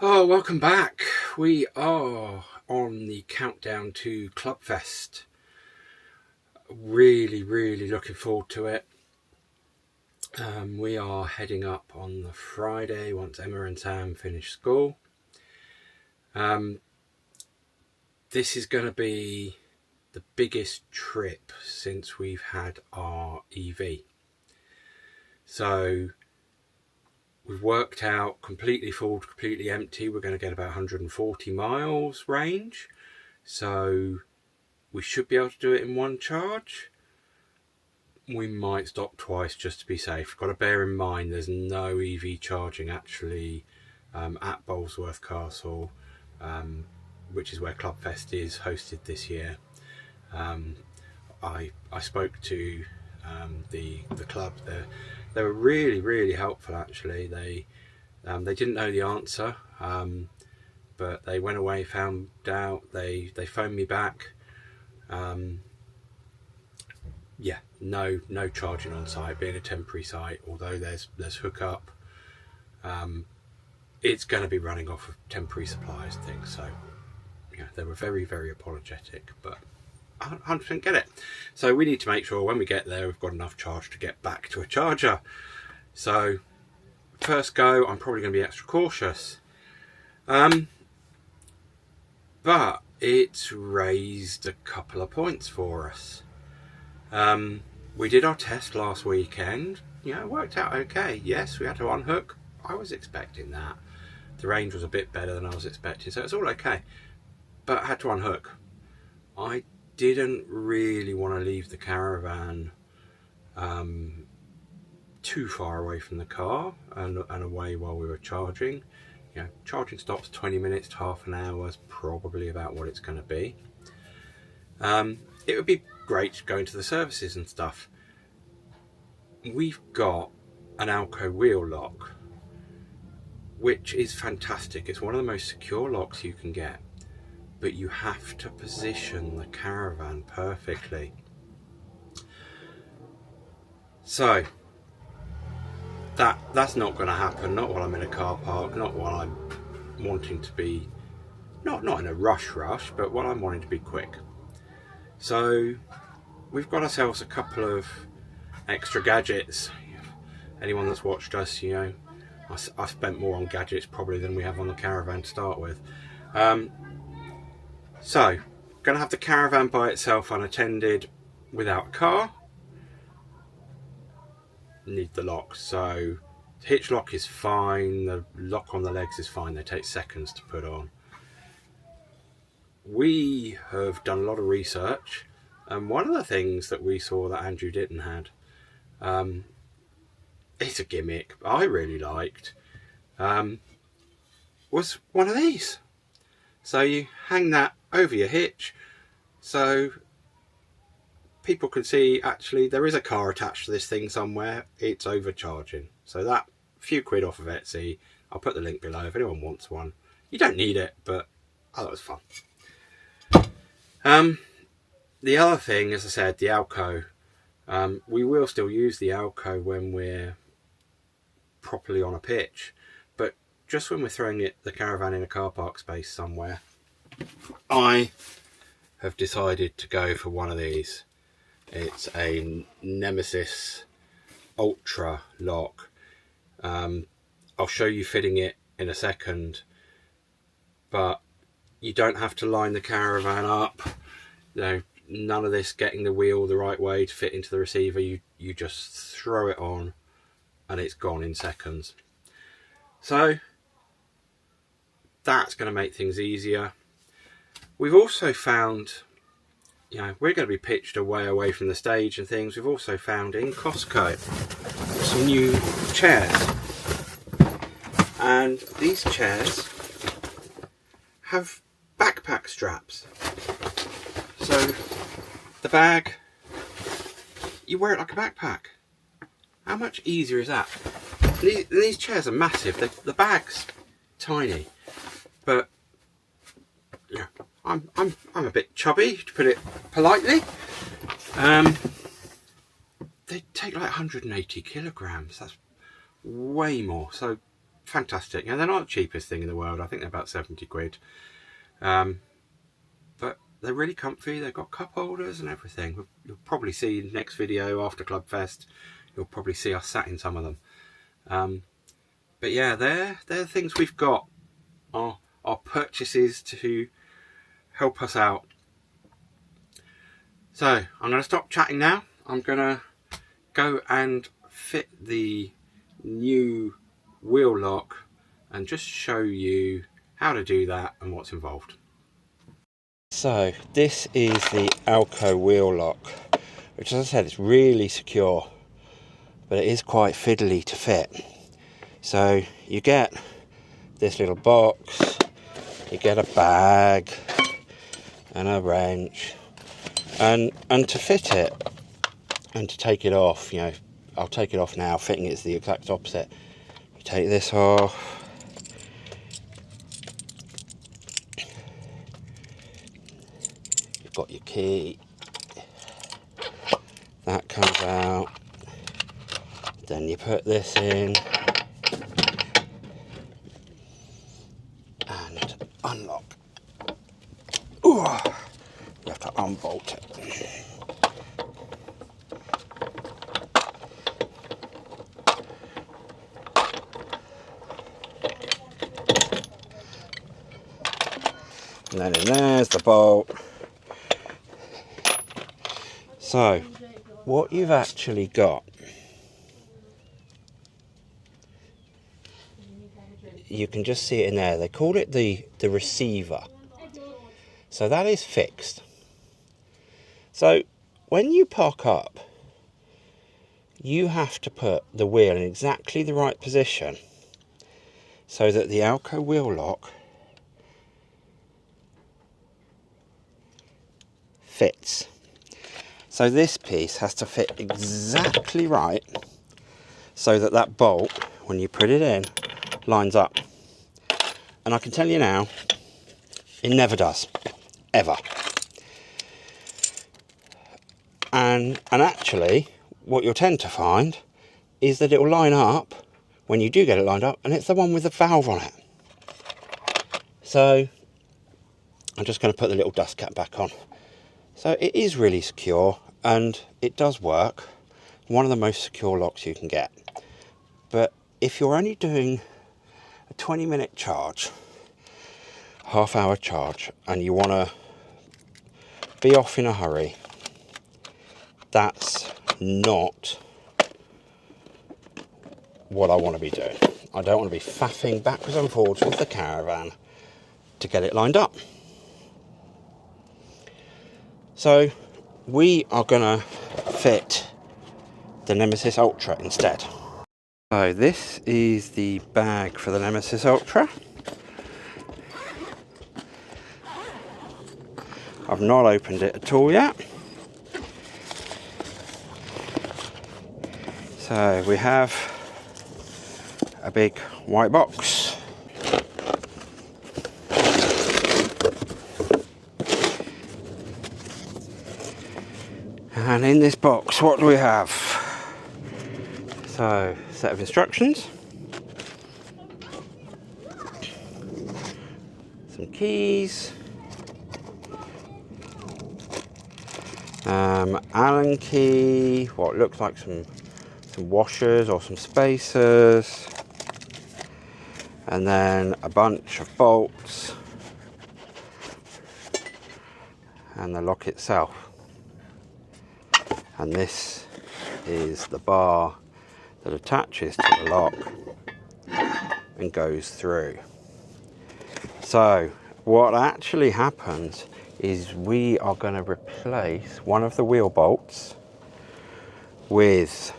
Oh, welcome back. We are on the countdown to Clubfest. Really looking forward to it. We are heading up on the Friday once Emma and Sam finish school. This is going to be the biggest trip since we've had our EV. So we've worked out completely full, completely empty. We're going to get about 140 miles range. So we should be able to do it in one charge. We might stop twice just to be safe. Got to bear in mind there's no EV charging actually at Bolesworth Castle, which is where Clubfest is hosted this year. I spoke to the club. They were really helpful actually. They didn't know the answer, but they went away, found out. They phoned me back. Yeah, no charging on site, being a temporary site. Although there's hookup, it's going to be running off of temporary supplies and things. So yeah, they were very apologetic, but 100% get it. So we need to make sure when we get there we've got enough charge to get back to a charger. So first go, I'm probably going to be extra cautious, but it's raised a couple of points for us. We did our test last weekend. It worked out okay. Yes, we had to unhook. I was expecting that. The range was a bit better than I was expecting, so it's all okay. But I had to unhook. I didn't really want to leave the caravan too far away from the car and away while we were charging. Charging stops 20 minutes to half an hour is probably about what it's going to be. It would be great going to the services and stuff. We've got an Alco wheel lock, which is fantastic. It's one of the most secure locks you can get, but you have to position the caravan perfectly. So that's not going to happen, not while I'm in a car park, not while I'm wanting to be not in a rush, but while I'm wanting to be quick. So we've got ourselves a couple of extra gadgets. Anyone that's watched us, I've spent more on gadgets probably than we have on the caravan to start with. So going to have the caravan by itself unattended without a car. Need the lock. So the hitch lock is fine, the lock on the legs is fine. They take seconds to put on. We have done a lot of research, and one of the things that we saw that Andrew didn't had, it's a gimmick I really liked, was one of these. So you hang that over your hitch so people can see actually there is a car attached to this thing somewhere. It's overcharging. So that few quid off of Etsy. I'll put the link below if anyone wants one. You don't need it, but I thought it was fun. The other thing, as I said, the Alco. We will still use the Alco when we're properly on a pitch, but just when we're throwing the caravan in a car park space somewhere, I have decided to go for one of these. It's a Nemesis Ultra lock. I'll show you fitting it in a second, but you don't have to line the caravan up. None of this getting the wheel the right way to fit into the receiver. You just throw it on and it's gone in seconds. So that's going to make things easier. We've also found, we're going to be pitched away from the stage and things. We've also found in Costco some new chairs, and these chairs have backpack straps. So the bag, you wear it like a backpack. How much easier is that? These chairs are massive. The bag's tiny, but yeah, I'm a bit chubby, to put it politely. They take like 180 kilograms. That's way more. So fantastic. And they're not the cheapest thing in the world. I think they're about 70 quid. But they're really comfy. They've got cup holders and everything. You'll probably see next video after Clubfest, you'll probably see us sat in some of them. But yeah, they're the things we've got, our purchases to help us out. So I'm going to stop chatting now. I'm going to go and fit the new wheel lock and just show you how to do that and what's involved. So this is the Alco wheel lock, which, as I said, is really secure, but it is quite fiddly to fit. So you get this little box, you get a bag and a wrench, and to fit it and to take it off, you know, I'll take it off now. Fitting it is the exact opposite. You take this off, you've got your key, that comes out, then you put this in and unlock. Ooh, you have to unbolt it. And then in there's the bolt. So what you've actually got, you can just see it in there. They call it the receiver. So that is fixed. So when you park up, you have to put the wheel in exactly the right position so that the Alco wheel lock fits. So this piece has to fit exactly right so that that bolt, when you put it in, lines up. And I can tell you now, it never does, ever. And actually, what you'll tend to find is that it will line up when you do get it lined up, and it's the one with the valve on it. So I'm just going to put the little dust cap back on. So it is really secure, and it does work. One of the most secure locks you can get. But if you're only doing a 20-minute charge, half-hour charge, and you want to be off in a hurry, that's not what I want to be doing. I don't want to be faffing backwards and forwards with the caravan to get it lined up. So we are going to fit the Nemesis Ultra instead. So this is the bag for the Nemesis Ultra. I've not opened it at all yet. So we have a big white box. And in this box, what do we have? So, set of instructions, some keys, Allen key, what looks like some washers or some spacers, and then a bunch of bolts, and the lock itself. And this is the bar that attaches to the lock and goes through. So what actually happens is we are going to replace one of the wheel bolts with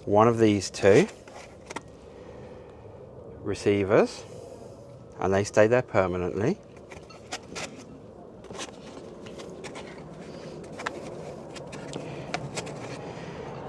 one of these two receivers, and they stay there permanently.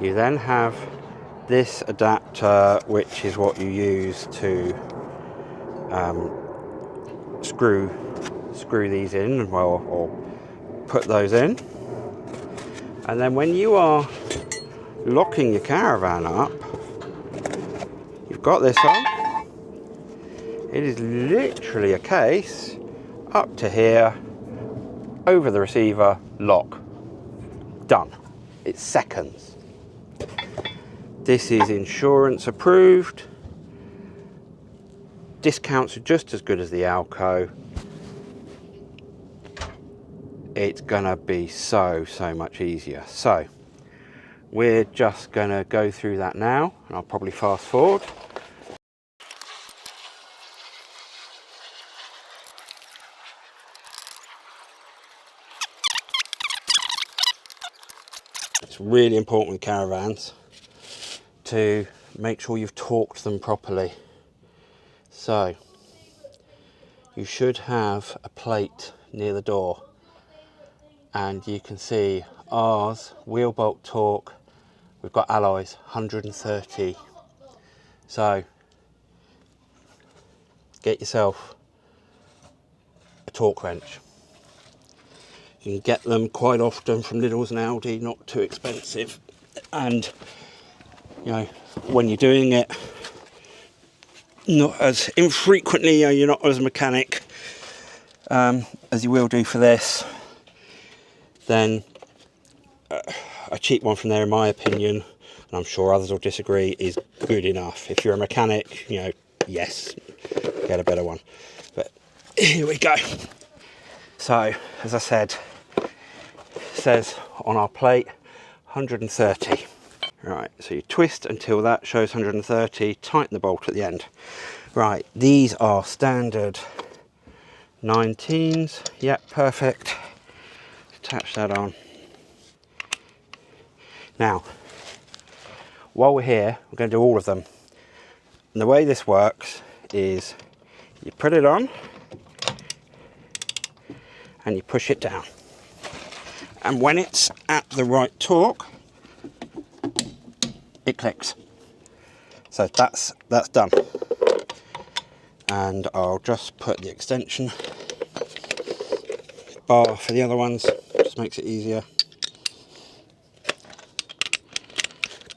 You then have this adapter, which is what you use to screw these in, well, or put those in. And then when you are locking your caravan up, you've got this on, It is literally a case up to here, over the receiver, lock, done. It's seconds. This is insurance approved. Discounts are just as good as the Alco. It's gonna be so much easier. So we're just gonna go through that now, and I'll probably fast forward. It's really important with caravans to make sure you've torqued them properly. So you should have a plate near the door, and you can see ours, wheel bolt torque, we've got alloys 130. So get yourself a torque wrench. You can get them quite often from Lidl's and Aldi, not too expensive. And you know, when you're doing it, not as infrequently, you're not as a mechanic as you will do for this, then a cheap one from there, in my opinion, and I'm sure others will disagree, is good enough. If you're a mechanic, you know, yes, get a better one. But here we go. So, as I said, it says on our plate 130. Right, so you twist until that shows 130, tighten the bolt at the end. Right, these are standard 19s. Yep, perfect. Attach that on. Now, while we're here, we're going to do all of them. And the way this works is you put it on and you push it down. And when it's at the right torque, it clicks. So that's done. And I'll just put the extension bar for the other ones, just makes it easier.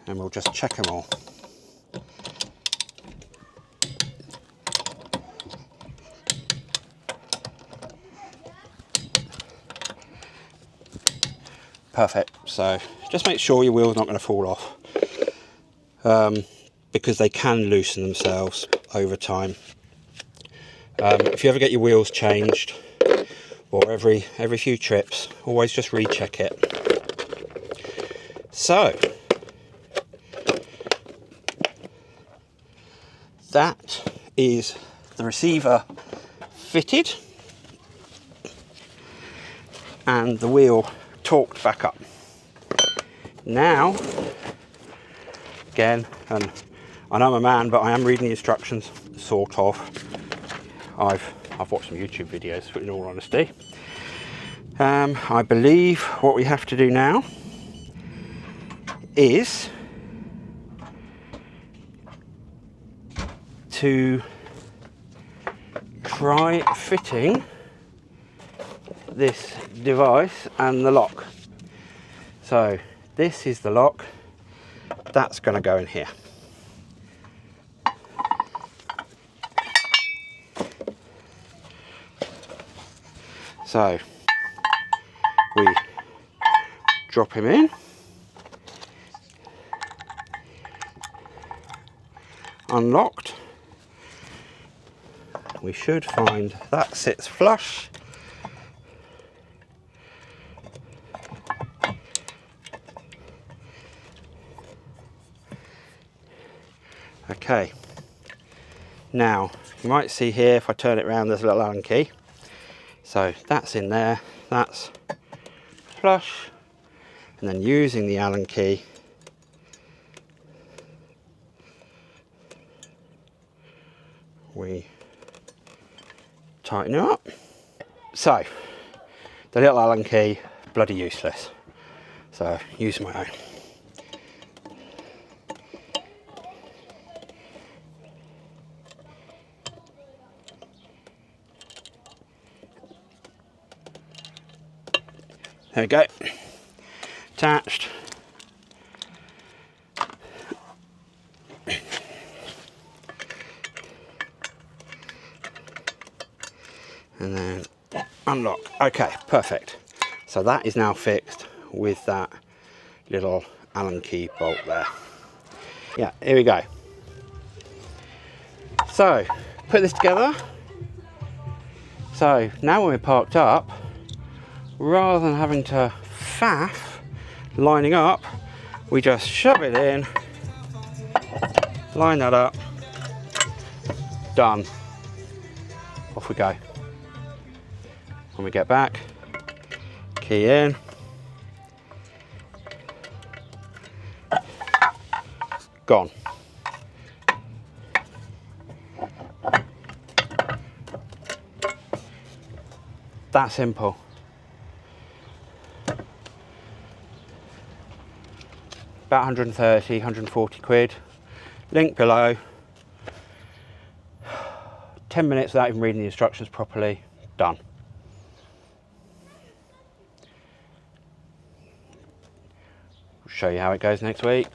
And we'll just check them all. Perfect. So just make sure your wheel's not going to fall off, because they can loosen themselves over time. If you ever get your wheels changed, or every few trips, always just recheck it. So that is the receiver fitted and the wheel torqued back up. Now, again, and I know I'm a man, but I am reading the instructions, sort of. I've watched some YouTube videos, in all honesty. I believe what we have to do now is to try fitting this device and the lock. So this is the lock, that's going to go in here. So we drop him in, unlocked. We should find that sits flush. Okay, now you might see here, if I turn it around, there's a little Allen key. So that's in there, that's flush, and then using the Allen key, we tighten it up. So the little Allen key, bloody useless, so use my own. There we go, attached. and then unlock. Okay, perfect. So that is now fixed with that little Allen key bolt there. Yeah, here we go. So put this together. So now when we're parked up, rather than having to faff lining up, we just shove it in, line that up, done. Off we go. When we get back, key in, gone. That simple. About 130, 140 quid. Link below. 10 minutes without even reading the instructions properly. Done. I'll show you how it goes next week.